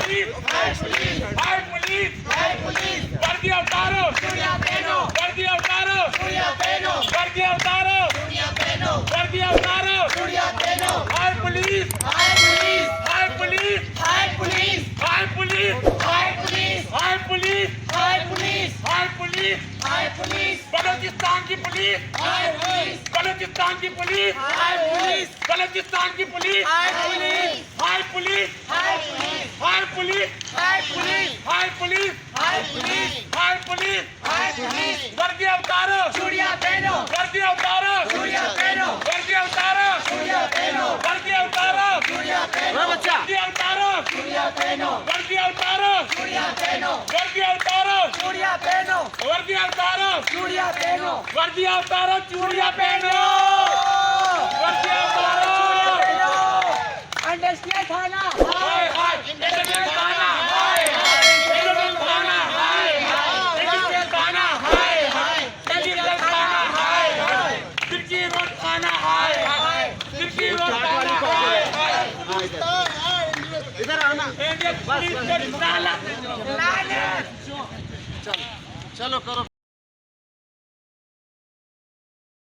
Police, हाय police, हाय police, हाय police, वर्दी उतारो, चूड़ियां पहनो, वर्दी उतारो, चूड़ियां पहनो, वर्दी उतारो, चूड़ियां पहनो, वर्दी उतारो, चूड़ियां पहनो, हाय पुलिस, हाय पुलिस, हाय पुलिस, हाय पुलिस, हाय पुलिस, हाय पुलिस, हाय पुलिस, हाय पुलिस, हाय पुलिस, हाय पुलिस, बलूचिस्तान की पुलिस, हाय पुलिस, बलूचिस्तान की पुलिस, हाय पुलिस, बलूचिस्तान की पुलिस, हाय पुलिस, हाय पुलिस, हाय पुलिस, हाय पुलिस, हाय पुलिस, हाय पुलिस, हाय पुलिस, हाय पुलिस, हाय पुलिस, वर्दी उतारो, चूड़ियां पहनो, वर्दी उतारो, चूड़ियां पहनो, वर्दी उतारो, चूड़ियां पहनो, वर्दी उतारो, चूड़ियां पहनो, वर्दी उतारो, चूड़ियां पहनो, वर्दी उतारो, चूड़ियां पहनो, वर्दी उतारो, चूड़ियां पहनो, वर्दी उतारो, चूड़ियां पहनो, वर्दी उतारो, चूड़ियां पहनो, वर्दी उतारो, इंडस्ट्रियल थाना, हाय हाय, इंडस्ट्रियल थाना, हाय हाय, इंडस्ट्रियल थाना, हाय हाय, इंडस्ट्रियल थाना, हाय हाय, इंडस्ट्रियल थाना, हाय हाय, तिरछी रोड थाना, हाय हाय, तिरछी रोड थाना, हाय हाय, इधर आओ ना। इंडियन पुलिस को लानत, चलो करो।